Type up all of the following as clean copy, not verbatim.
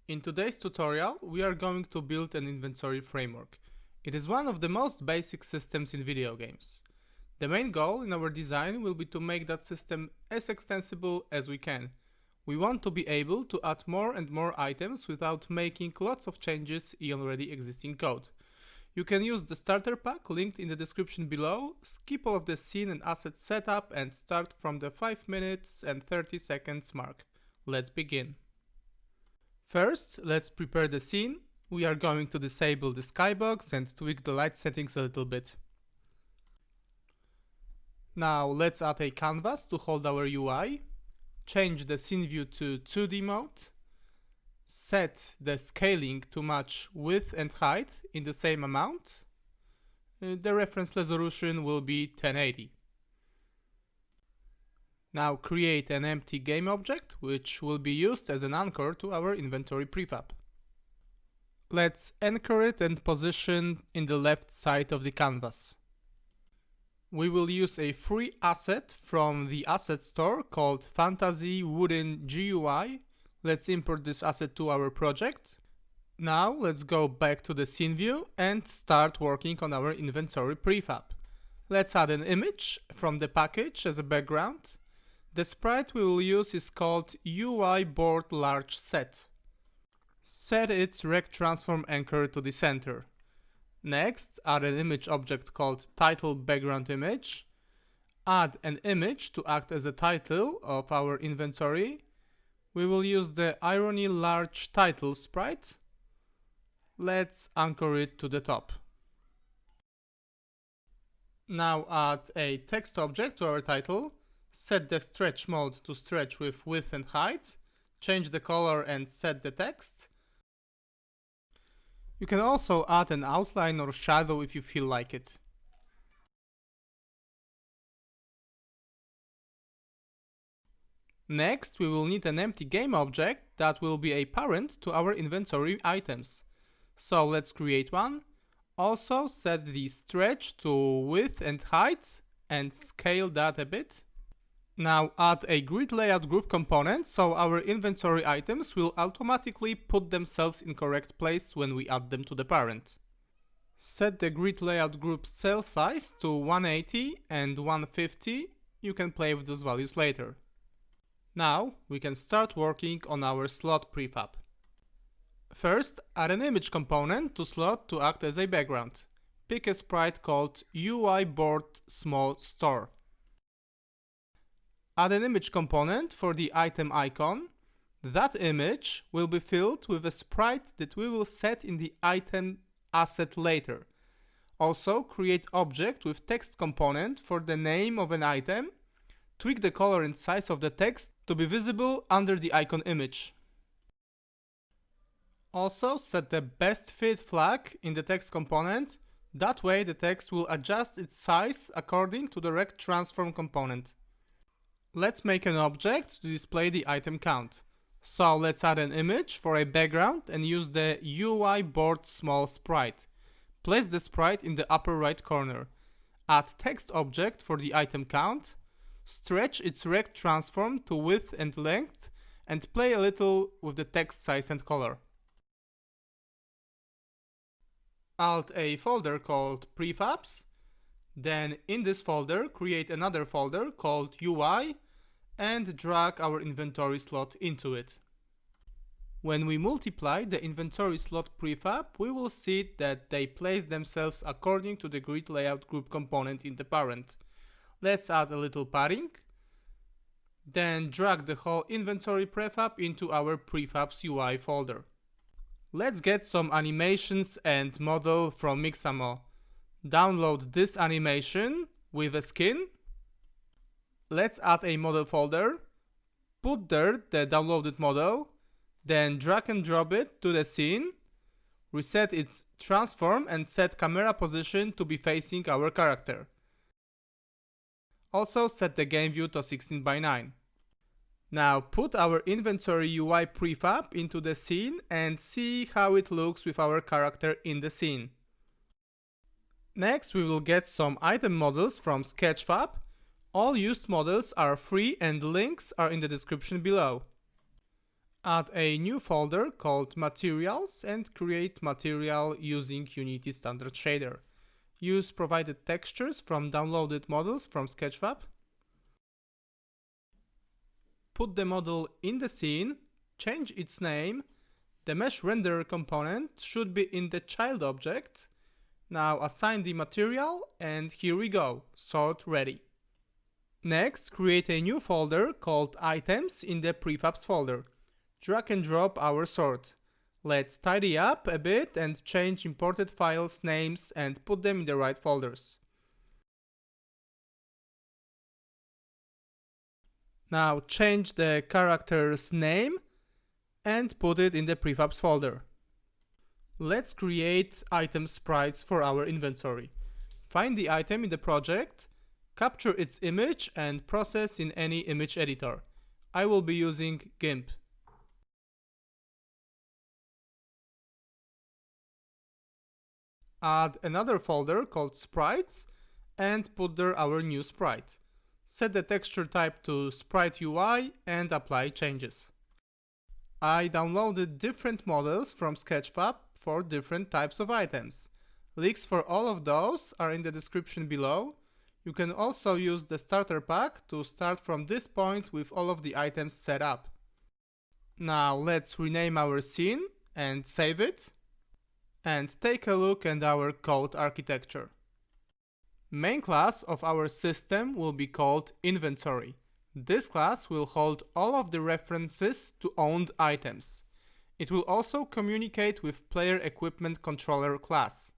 In today's tutorial, we are going to build an inventory framework. It is one of the most basic systems in video games. The main goal in our design will be to make that system as extensible as we can. We want to be able to add more and more items without making lots of changes in already existing code. You can use the starter pack linked in the description below, skip all of the scene and asset setup and start from the 5 minutes and 30 seconds mark. Let's begin. First, let's prepare the scene. We are going to disable the skybox and tweak the light settings a little bit. Now let's add a canvas to hold our UI. Change the scene view to 2D mode. Set the scaling to match width and height in the same amount. The reference resolution will be 1080. Now create an empty game object which will be used as an anchor to our inventory prefab. Let's anchor it and position in the left side of the canvas. We will use a free asset from the asset store called Fantasy Wooden GUI. Let's import this asset to our project. Now let's go back to the scene view and start working on our inventory prefab. Let's add an image from the package as a background. The sprite we will use is called UI board large set. Set its rect transform anchor to the center. Next, add an image object called title background image. Add an image to act as a title of our inventory. We will use the irony large title sprite. Let's anchor it to the top. Now add a text object to our title. Set the stretch mode to stretch with width and height. Change the color and set the text. You can also add an outline or shadow if you feel like it. Next, we will need an empty game object that will be a parent to our inventory items. So let's create one. Also set the stretch to width and height and scale that a bit. Now add a grid layout group component so our inventory items will automatically put themselves in correct place when we add them to the parent. Set the grid layout group cell size to 180 and 150. You can play with those values later. Now we can start working on our slot prefab. First, add an image component to slot to act as a background. Pick a sprite called UI board small store. Add an image component for the item icon. That image will be filled with a sprite that we will set in the item asset later. Also, create object with text component for the name of an item. Tweak the color and size of the text to be visible under the icon image. Also, set the best fit flag in the text component. That way the text will adjust its size according to the rect transform component. Let's make an object to display the item count. So let's add an image for a background and use the UI board small sprite. Place the sprite in the upper right corner. Add text object for the item count. Stretch its rect transform to width and length and play a little with the text size and color. Add a folder called prefabs. Then in this folder create another folder called UI and drag our inventory slot into it. When we multiply the inventory slot prefab, we will see that they place themselves according to the grid layout group component in the parent. Let's add a little padding. Then drag the whole inventory prefab into our prefabs UI folder. Let's get some animations and model from Mixamo. Download this animation with a skin. Let's add a model folder. Put there the downloaded model. Then drag and drop it to the scene. Reset its transform and set camera position to be facing our character. Also set the game view to 16:9. Now put our inventory UI prefab into the scene and see how it looks with our character in the scene. Next, we will get some item models from Sketchfab. All used models are free and links are in the description below. Add a new folder called Materials and create material using Unity Standard Shader. Use provided textures from downloaded models from Sketchfab. Put the model in the scene, change its name. The mesh renderer component should be in the child object. Now assign the material, and here we go, sort ready. Next, create a new folder called Items in the Prefabs folder. Drag and drop our sort. Let's tidy up a bit and change imported files names and put them in the right folders. Now change the character's name and put it in the prefabs folder. Let's create item sprites for our inventory. Find the item in the project, capture its image and process in any image editor. I will be using GIMP. Add another folder called Sprites and put there our new sprite. Set the texture type to Sprite UI and apply changes. I downloaded different models from Sketchfab for different types of items. Links for all of those are in the description below. You can also use the starter pack to start from this point with all of the items set up. Now let's rename our scene and save it. And take a look at our code architecture. Main class of our system will be called Inventory. This class will hold all of the references to owned items. It will also communicate with Player Equipment Controller class.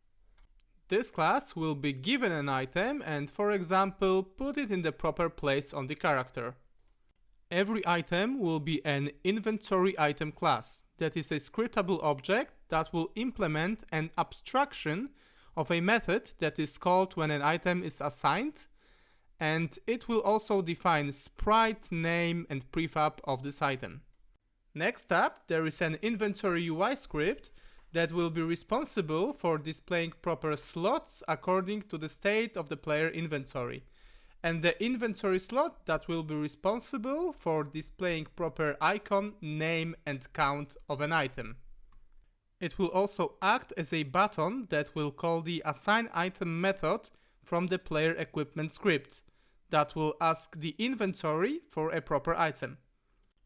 This class will be given an item and, for example, put it in the proper place on the character. Every item will be an Inventory Item class, that is a scriptable object that will implement an abstraction of a method that is called when an item is assigned, and it will also define sprite, name, and prefab of this item. Next up, there is an Inventory UI script that will be responsible for displaying proper slots according to the state of the player inventory, and the inventory slot that will be responsible for displaying proper icon, name, and count of an item. It will also act as a button that will call the assign item method from the player equipment script that will ask the inventory for a proper item.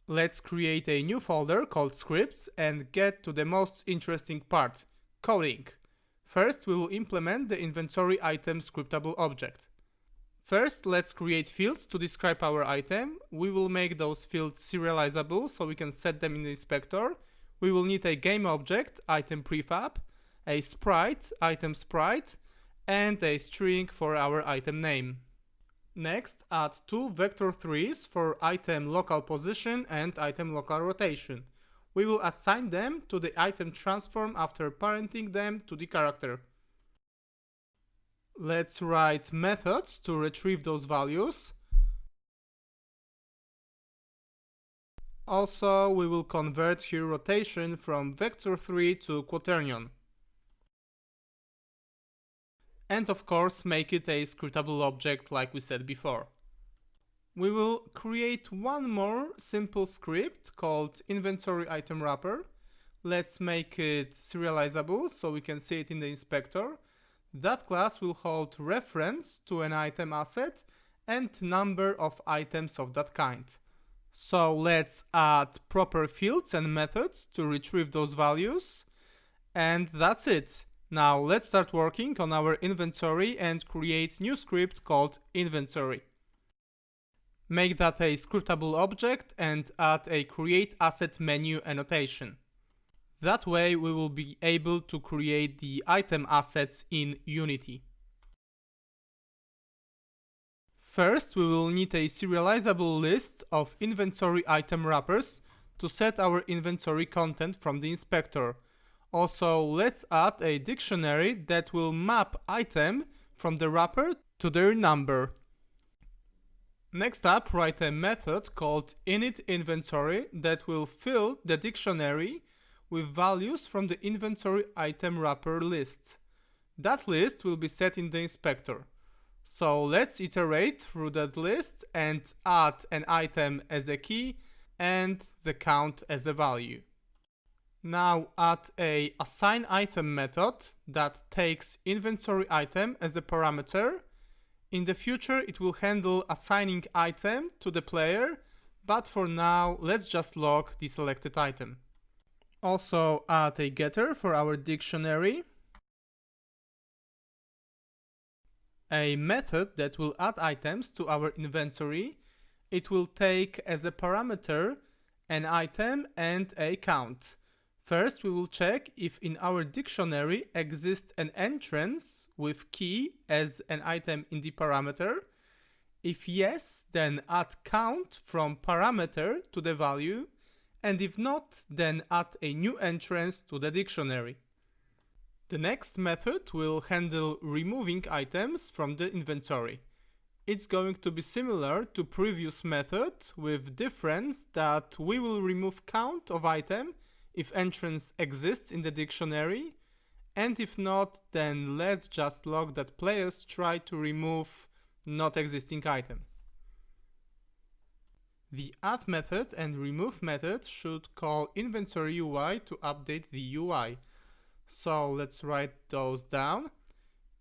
Let's create a new folder called scripts and get to the most interesting part, coding. First, we will implement the inventory item scriptable object. First, let's create fields to describe our item. We will make those fields serializable so we can set them in the inspector. We will need a game object, item prefab, a sprite, item sprite, and a string for our item name. Next, add two vector trees for item local position and item local rotation. We will assign them to the item transform after parenting them to the character. Let's write methods to retrieve those values. Also, we will convert here rotation from vector3 to quaternion. And of course, make it a scriptable object like we said before. We will create one more simple script called inventory item wrapper. Let's make it serializable so we can see it in the inspector. That class will hold reference to an item asset and number of items of that kind. So let's add proper fields and methods to retrieve those values. And that's it. Now let's start working on our inventory and create new script called inventory. Make that a scriptable object and add a create asset menu annotation. That way we will be able to create the item assets in Unity. First, we will need a serializable list of inventory item wrappers to set our inventory content from the inspector. Also, let's add a dictionary that will map item from the wrapper to their number. Next up, write a method called initInventory that will fill the dictionary with values from the inventory item wrapper list. That list will be set in the inspector. So let's iterate through that list and add an item as a key, and the count as a value. Now add a assign item method that takes inventory item as a parameter. In the future it will handle assigning item to the player, but for now let's just log the selected item. Also add a getter for our dictionary, a method that will add items to our inventory. It will take as a parameter an item and a count. First we will check if in our dictionary exists an entrance with key as an item in the parameter. If yes, then add count from parameter to the value, and if not, then add a new entrance to the dictionary. The next method will handle removing items from the inventory. It's going to be similar to previous method, with difference that we will remove count of item if entrance exists in the dictionary, and if not, then let's just log that players try to remove not existing item. The add method and remove method should call inventory UI to update the UI. So let's write those down.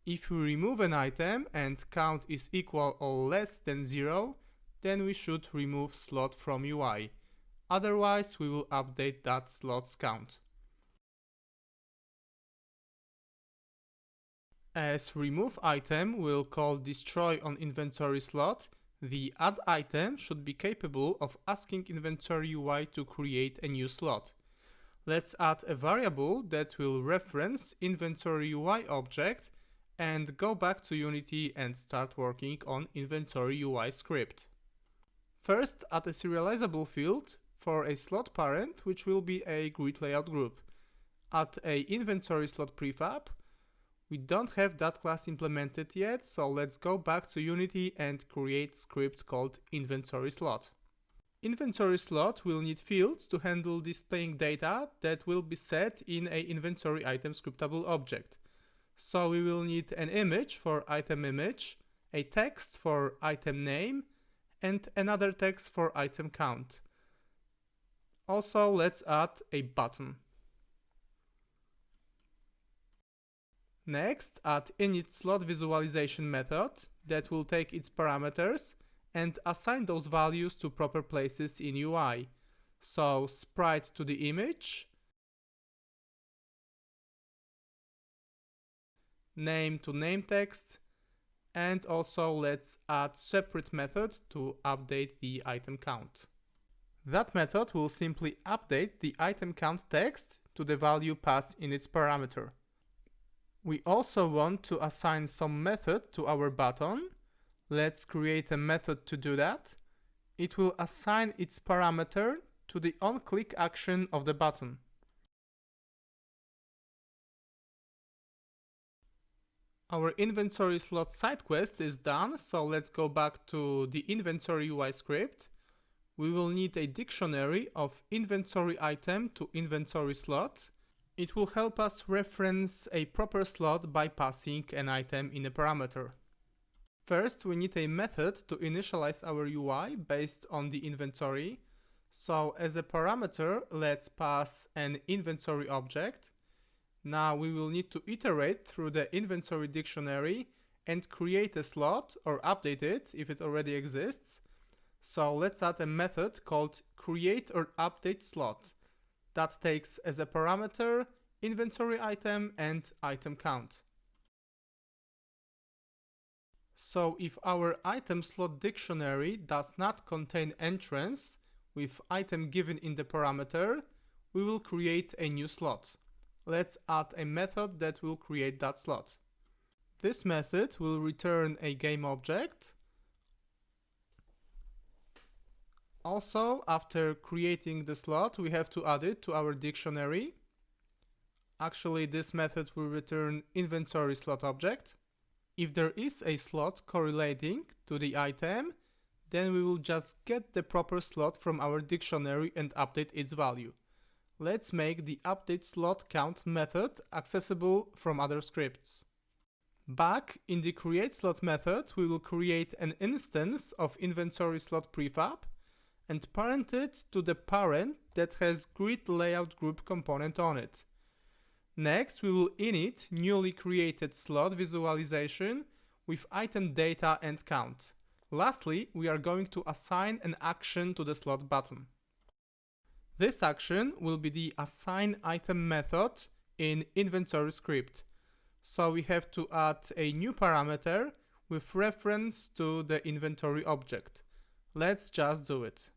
If we remove an item and count is equal or less than 0, then we should remove slot from UI. Otherwise, we will update that slot's count. As remove item will call destroy on inventory slot, the add item should be capable of asking inventory UI to create a new slot. Let's add a variable that will reference inventory UI object and go back to Unity and start working on inventory UI script. First, add a serializable field for a slot parent, which will be a grid layout group. Add a inventory slot prefab. We don't have that class implemented yet, so let's go back to Unity and create script called inventory slot. Inventory slot will need fields to handle displaying data that will be set in a inventory item scriptable object. So we will need an image for item image, a text for item name, and another text for item count. Also, let's add a button. Next, add init slot visualization method that will take its parameters and assign those values to proper places in UI. So sprite to the image, name to name text, and also let's add separate method to update the item count. That method will simply update the item count text to the value passed in its parameter. We also want to assign some method to our button. Let's create a method to do that. It will assign its parameter to the on-click action of the button. Our inventory slot side quest is done, so let's go back to the inventory UI script. We will need a dictionary of inventory item to inventory slot. It will help us reference a proper slot by passing an item in a parameter. First, we need a method to initialize our UI based on the inventory. So as a parameter, let's pass an inventory object. Now we will need to iterate through the inventory dictionary and create a slot or update it if it already exists. So let's add a method called create or update slot that takes as a parameter inventory item and item count. So if our item slot dictionary does not contain entrance with item given in the parameter, we will create a new slot. Let's add a method that will create that slot. This method will return a game object. Also, after creating the slot, we have to add it to our dictionary. Actually, this method will return inventory slot object. If there is a slot correlating to the item, then we will just get the proper slot from our dictionary and update its value. Let's make the update slot count method accessible from other scripts. Back in the create slot method, we will create an instance of inventory slot prefab, and parent it to the parent that has grid layout group component on it. Next, we will init newly created slot visualization with item data and count. Lastly, we are going to assign an action to the slot button. This action will be the assign item method in inventory script. So we have to add a new parameter with reference to the inventory object. Let's just do it.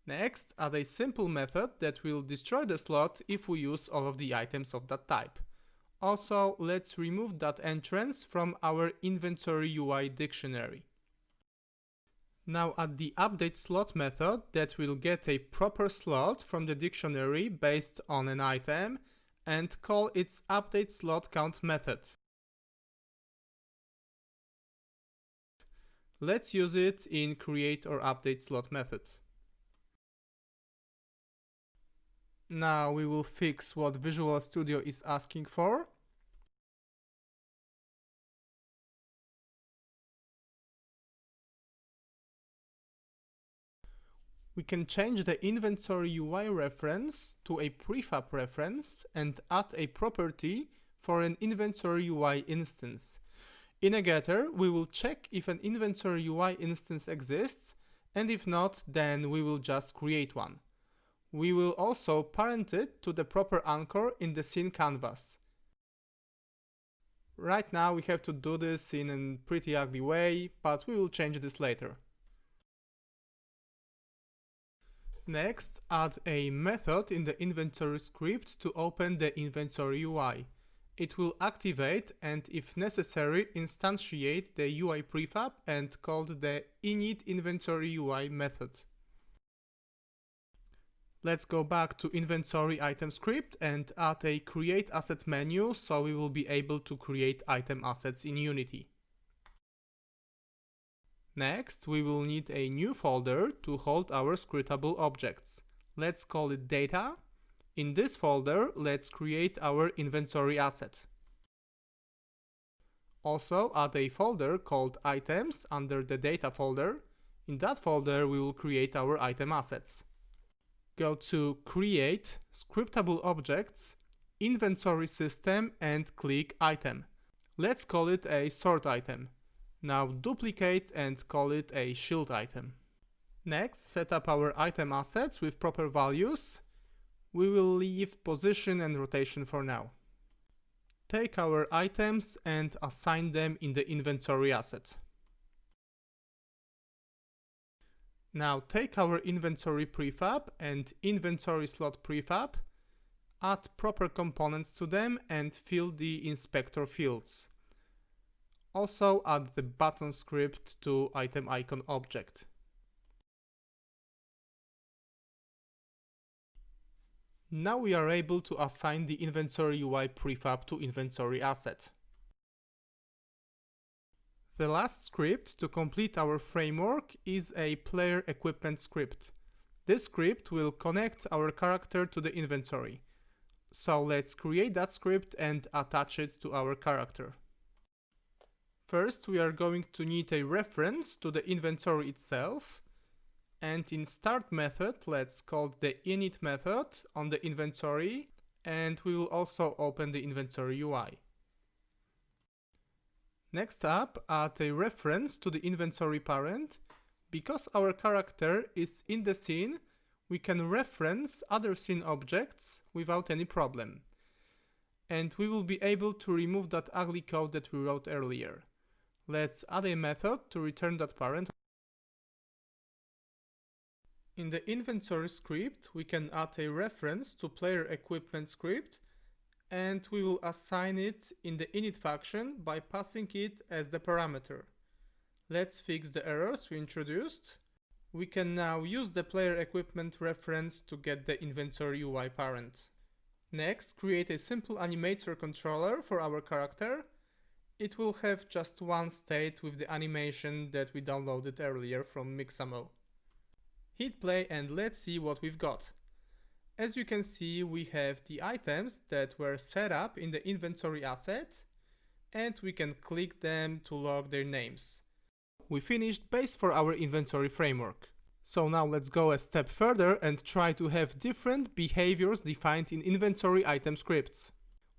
Next, add a simple method that will destroy the slot if we use all of the items of that type. Also, let's remove that entrance from our inventory UI dictionary. Now add the update slot method that will get a proper slot from the dictionary based on an item and call its update slot count method. Let's use it in create or update slot method. Now we will fix what Visual Studio is asking for. We can change the inventory UI reference to a prefab reference and add a property for an inventory UI instance. In a getter, we will check if an inventory UI instance exists, and if not, then we will just create one. We will also parent it to the proper anchor in the scene canvas. Right now we have to do this in a pretty ugly way, but we will change this later. Next, add a method in the inventory script to open the inventory UI. It will activate and, if necessary, instantiate the UI prefab and called the init inventory UI method. Let's go back to inventory item script and add a create asset menu so we will be able to create item assets in Unity. Next, we will need a new folder to hold our scriptable objects. Let's call it data. In this folder, let's create our inventory asset. Also, add a folder called items under the data folder. In that folder, we will create our item assets. Go to Create, Scriptable Objects, Inventory System and click Item. Let's call it a sort item. Now duplicate and call it a shield item. Next, set up our item assets with proper values. We will leave position and rotation for now. Take our items and assign them in the inventory asset. Now take our inventory prefab and inventory slot prefab, add proper components to them and fill the inspector fields. Also add the button script to item icon object. Now we are able to assign the inventory UI prefab to inventory asset. The last script to complete our framework is a player equipment script. This script will connect our character to the inventory. So let's create that script and attach it to our character. First, we are going to need a reference to the inventory itself. And in start method, let's call the init method on the inventory, and we will also open the inventory UI. Next up, add a reference to the inventory parent. Because our character is in the scene, we can reference other scene objects without any problem. And we will be able to remove that ugly code that we wrote earlier. Let's add a method to return that parent. In the inventory script, we can add a reference to player equipment script, and we will assign it in the init function by passing it as the parameter. Let's fix the errors we introduced. We can now use the player equipment reference to get the inventory UI parent. Next, create a simple animator controller for our character. It will have just one state with the animation that we downloaded earlier from Mixamo. Hit play and let's see what we've got. As you can see, we have the items that were set up in the inventory asset, and we can click them to log their names. We finished base for our inventory framework. So now let's go a step further and try to have different behaviors defined in inventory item scripts.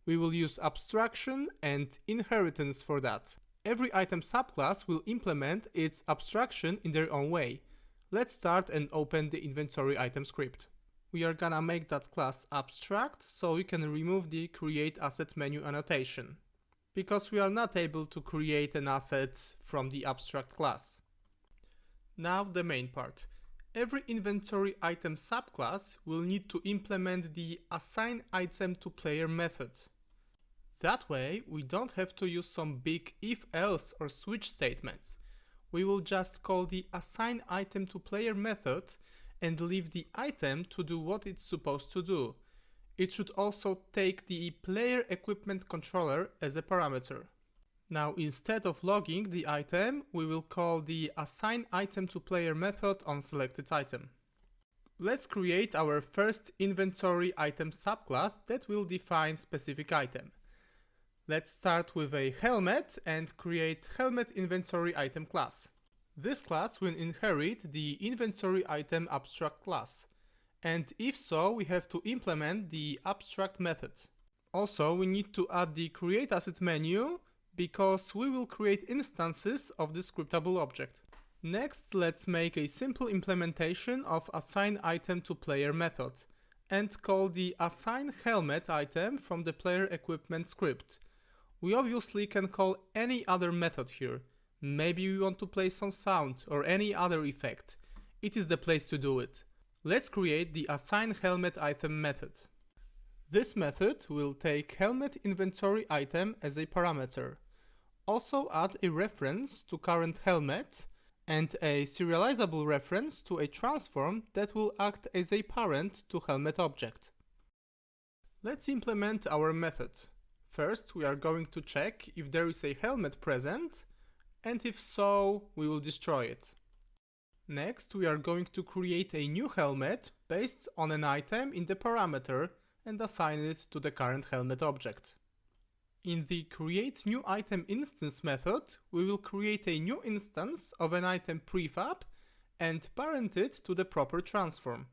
We will use abstraction and inheritance for that. Every item subclass will implement its abstraction in their own way. Let's start and open the inventory item script. We are gonna make that class abstract so we can remove the create asset menu annotation, because we are not able to create an asset from the abstract class. Now the main part. Every inventory item subclass will need to implement the assign item to player method. That way, we don't have to use some big if-else or switch statements. We will just call the assign item to player method and leave the item to do what it's supposed to do. It should also take the player equipment controller as a parameter. Now, instead of logging the item, we will call the assign item to player method on selected item. Let's create our first inventory item subclass that will define specific item. Let's start with a helmet and create helmet inventory item class. This class will inherit the inventory item abstract class, and if so, we have to implement the abstract method. Also, we need to add the create asset menu because we will create instances of the scriptable object. Next, let's make a simple implementation of assign item to player method and call the assign helmet item from the player equipment script. We obviously can call any other method here. Maybe we want to play some sound or any other effect. It is the place to do it. Let's create the assign helmet item method. This method will take helmet inventory item as a parameter. Also add a reference to current helmet and a serializable reference to a transform that will act as a parent to helmet object. Let's implement our method. First, we are going to check if there is a helmet present, and if so, we will destroy it. Next, we are going to create a new helmet based on an item in the parameter and assign it to the current helmet object. In the create new item instance method, we will create a new instance of an item prefab and parent it to the proper transform.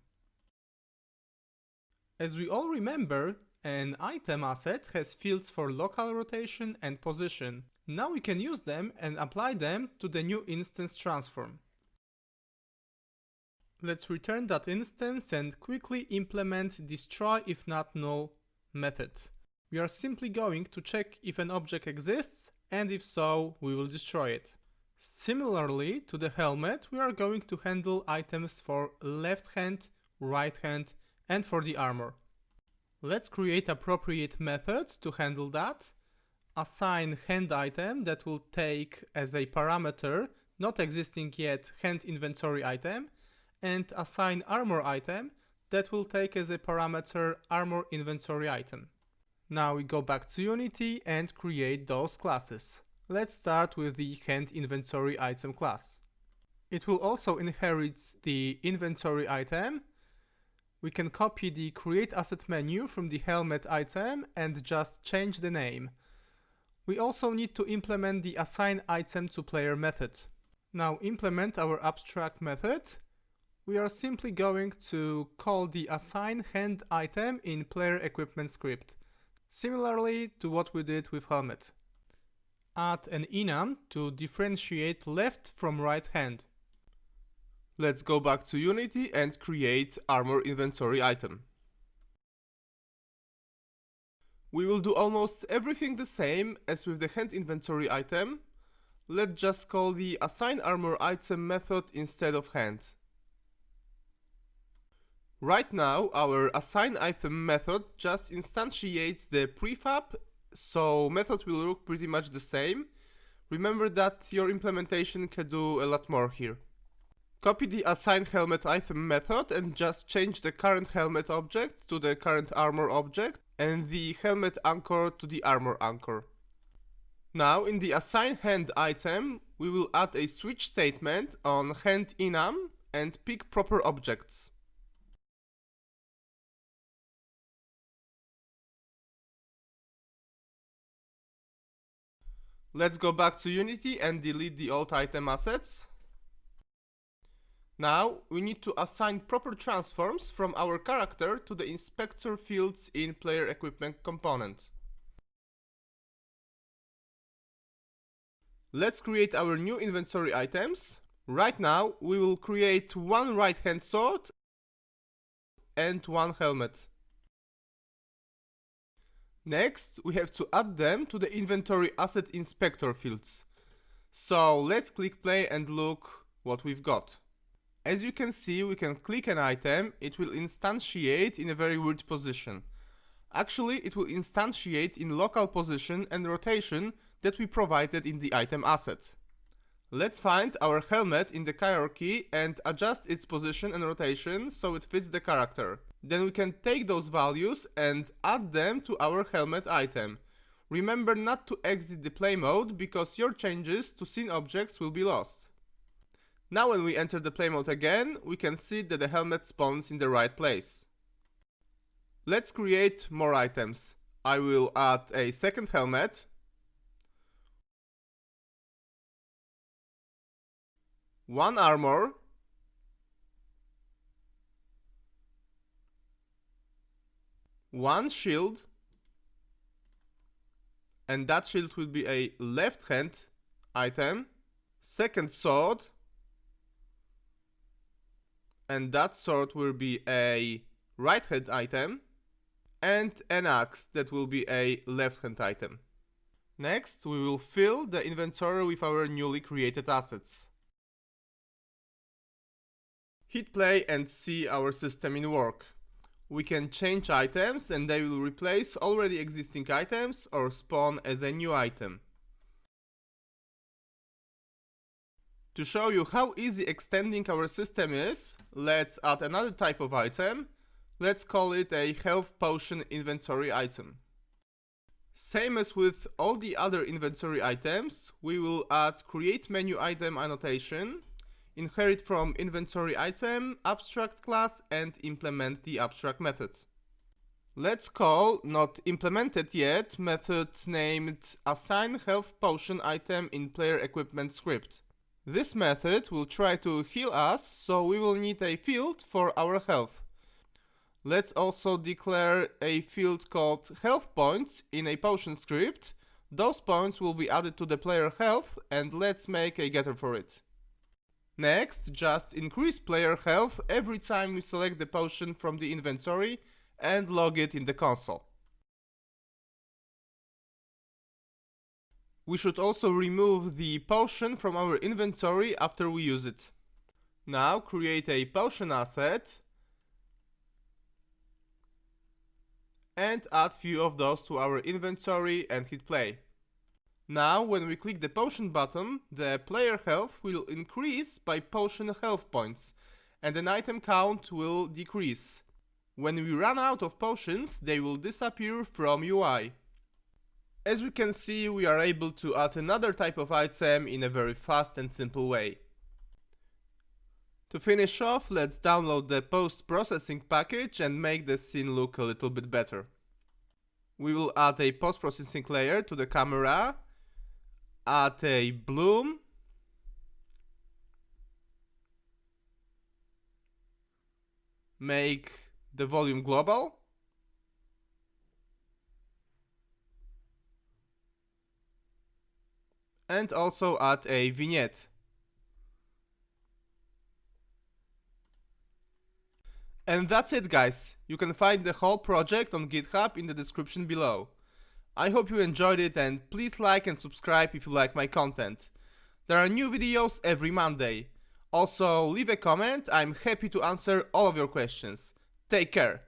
As we all remember, an item asset has fields for local rotation and position. Now we can use them and apply them to the new instance transform. Let's return that instance and quickly implement destroy if not null method. We are simply going to check if an object exists, and if so, we will destroy it. Similarly to the helmet, we are going to handle items for left hand, right hand, and for the armor. Let's create appropriate methods to handle that. Assign hand item that will take as a parameter not existing yet hand inventory item, and assign armor item that will take as a parameter armor inventory item. Now we go back to Unity and create those classes. Let's start with the hand inventory item class. It will also inherit the inventory item. We can copy the create asset menu from the helmet item and just change the name. We also need to implement the assign item to player method. Now implement our abstract method. We are simply going to call the assign hand item in player equipment script, similarly to what we did with helmet. Add an enum to differentiate left from right hand. Let's go back to Unity and create armor inventory item. We will do almost everything the same as with the hand inventory item. Let's just call the assign armor item method instead of hand. Right now, our assign item method just instantiates the prefab, so method will look pretty much the same. Remember that your implementation can do a lot more here. Copy the assign helmet item method and just change the current helmet object to the current armor object and the helmet anchor to the armor anchor. Now in the assign hand item, we will add a switch statement on hand enum and pick proper objects. Let's go back to Unity and delete the old item assets. Now we need to assign proper transforms from our character to the inspector fields in player equipment component. Let's create our new inventory items. Right now we will create one right hand sword and one helmet. Next, we have to add them to the inventory asset inspector fields. So let's click play and look what we've got. As you can see, we can click an item, it will instantiate in a very weird position. Actually, it will instantiate in local position and rotation that we provided in the item asset. Let's find our helmet in the hierarchy and adjust its position and rotation so it fits the character. Then we can take those values and add them to our helmet item. Remember not to exit the play mode because your changes to scene objects will be lost. Now when we enter the play mode again, we can see that the helmet spawns in the right place. Let's create more items. I will add a second helmet, one armor, one shield, and that shield will be a left hand item, second sword, and that sword will be a right hand item, and an axe that will be a left hand item. Next, we will fill the inventory with our newly created assets. Hit play and see our system in work. We can change items and they will replace already existing items or spawn as a new item. To show you how easy extending our system is, let's add another type of item. Let's call it a health potion inventory item. Same as with all the other inventory items, we will add create menu item annotation, inherit from inventory item, abstract class, and implement the abstract method. Let's call not implemented yet method named assign health potion item in player equipment script. This method will try to heal us, so we will need a field for our health. Let's also declare a field called health points in a potion script. Those points will be added to the player health, and let's make a getter for it. Next, just increase player health every time we select the potion from the inventory and log it in the console. We should also remove the potion from our inventory after we use it. Now create a potion asset and add few of those to our inventory and hit play. Now when we click the potion button, the player health will increase by potion health points and an item count will decrease. When we run out of potions, they will disappear from UI. As we can see, we are able to add another type of item in a very fast and simple way. To finish off, let's download the post-processing package and make the scene look a little bit better. We will add a post-processing layer to the camera, add a bloom, make the volume global, and also add a vignette. And that's it, guys. You can find the whole project on GitHub in the description below. I hope you enjoyed it and please like and subscribe if you like my content. There are new videos every Monday. Also leave a comment, I'm happy to answer all of your questions. Take care!